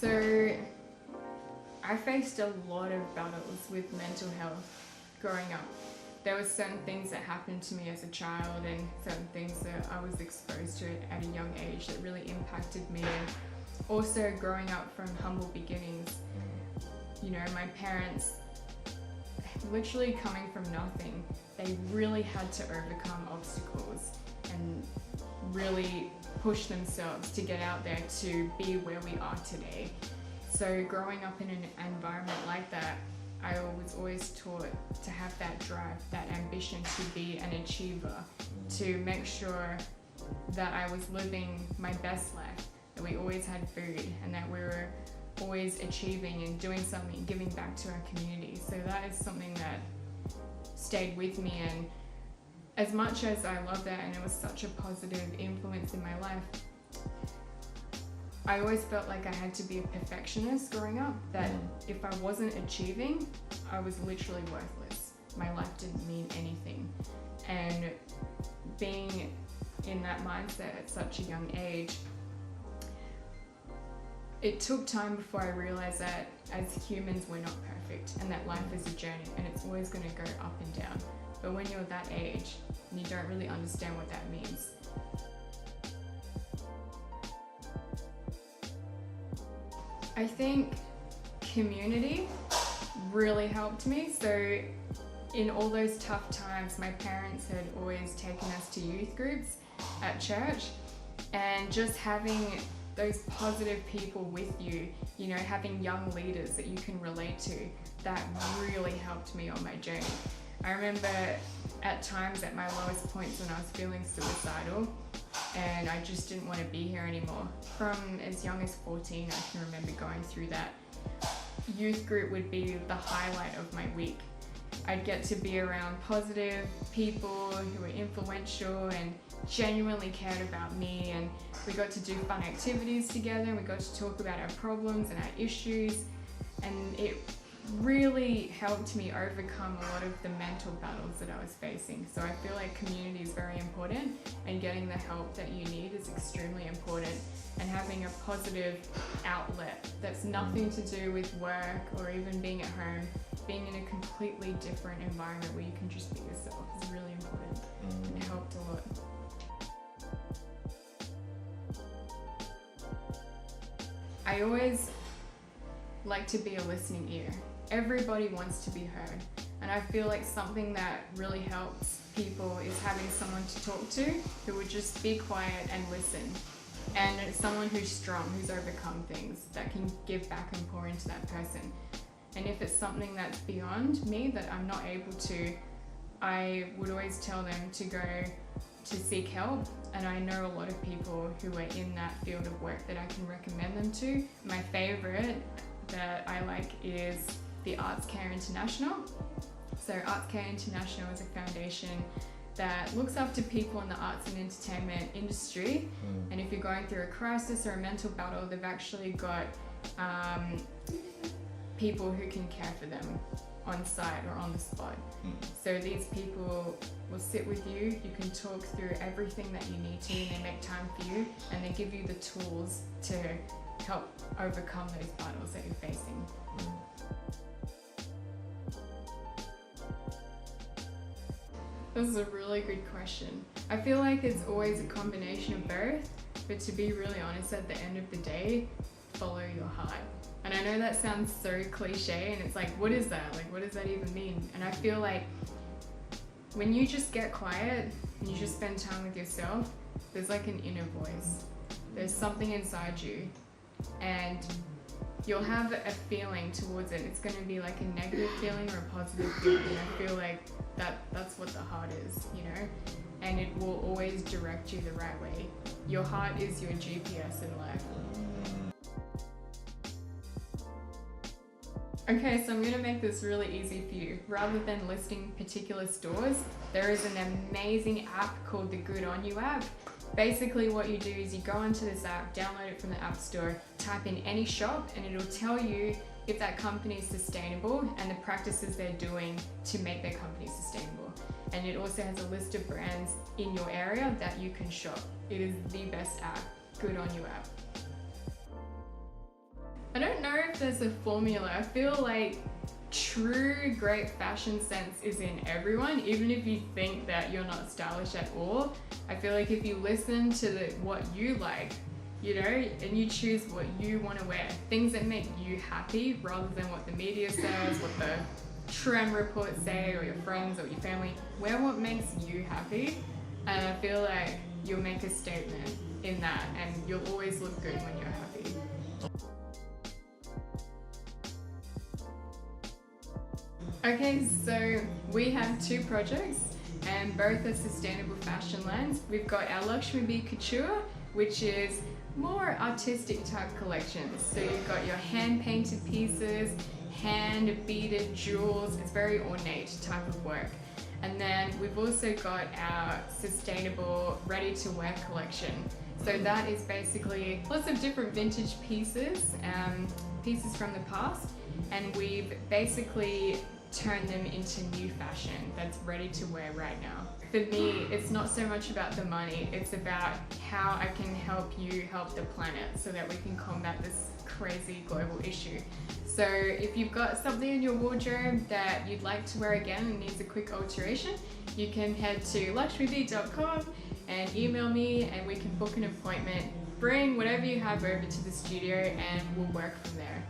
So I faced a lot of battles with mental health growing up. There were certain things that happened to me as a child and certain things that I was exposed to at a young age that really impacted me. And also growing up from humble beginnings, you know, my parents literally coming from nothing, they really had to overcome obstacles and really push themselves to get out there to be where we are today. So growing up in an environment like that, I was always taught to have that drive, that ambition to be an achiever, to make sure that I was living my best life, that we always had food and that we were always achieving and doing something, giving back to our community. So that is something that stayed with me, and as much as I love that and it was such a positive influence in my life, I always felt like I had to be a perfectionist growing up, that if I wasn't achieving, I was literally worthless. My life didn't mean anything. And being in that mindset at such a young age, it took time before I realized that as humans we're not perfect and that life is a journey and it's always going to go up and down. But when you're that age, you don't really understand what that means. I think community really helped me. So in all those tough times, my parents had always taken us to youth groups at church, and just having those positive people with you, you know, having young leaders that you can relate to, that really helped me on my journey. I remember at times at my lowest points when I was feeling suicidal and I just didn't want to be here anymore. From as young as 14, I can remember going through that. Youth group would be the highlight of my week. I'd get to be around positive people who were influential and genuinely cared about me, and we got to do fun activities together and we got to talk about our problems and our issues, and it really helped me overcome a lot of the mental battles that I was facing. So I feel like community is very important, and getting the help that you need is extremely important, and having a positive outlet that's nothing to do with work or even being at home, being in a completely different environment where you can just be yourself is really important, and it helped a lot. I always like to be a listening ear. Everybody wants to be heard, and I feel like something that really helps people is having someone to talk to who would just be quiet and listen, and someone who's strong, who's overcome things, that can give back and pour into that person. And if it's something that's beyond me that I'm not able to, I would always tell them to go to seek help, and I know a lot of people who are in that field of work that I can recommend them to. My favourite that I like is the Arts Care International. So Arts Care International is a foundation that looks after people in the arts and entertainment industry, and if you're going through a crisis or a mental battle, they've actually got people who can care for them on site or on the spot. So these people will sit with you, you can talk through everything that you need to, and they make time for you, and they give you the tools to help overcome those battles that you're facing. This is a really good question. I feel like it's always a combination of both, but to be really honest, at the end of the day, follow your heart. And I know that sounds so cliche, and it's like, what is that? Like, what does that even mean? And I feel like when you just get quiet and you just spend time with yourself, there's like an inner voice. There's something inside you, and you'll have a feeling towards it. It's going to be like a negative feeling or a positive feeling. And I feel like that's what the heart is, you know? And it will always direct you the right way. Your heart is your GPS in life. Okay, so I'm going to make this really easy for you. Rather than listing particular stores, there is an amazing app called the Good On You app. Basically what you do is you go onto this app, download it from the App Store, type in any shop, and it'll tell you if that company is sustainable and the practices they're doing to make their company sustainable. And it also has a list of brands in your area that you can shop. It is the best app, Good On You app. there's a formula. I feel like true great fashion sense is in everyone, even if you think that you're not stylish at all. I feel like if you listen to what you like, you know, and you choose what you want to wear, things that make you happy rather than what the media says, what the trend reports say, or your friends or your family, wear what makes you happy. And I feel like you'll make a statement in that, and you'll always look good when you're happy. Okay, so we have 2 projects and both are sustainable fashion lines. We've got our Lakshmi Bee Couture, which is more artistic type collections. So you've got your hand painted pieces, hand beaded jewels. It's very ornate type of work. And then we've also got our sustainable ready to wear collection. So that is basically lots of different vintage pieces, pieces from the past, and we've basically turn them into new fashion that's ready to wear right now. For me, it's not so much about the money, it's about how I can help you help the planet so that we can combat this crazy global issue. So if you've got something in your wardrobe that you'd like to wear again and needs a quick alteration, you can head to lakshmibee.com and email me and we can book an appointment. Bring whatever you have over to the studio and we'll work from there.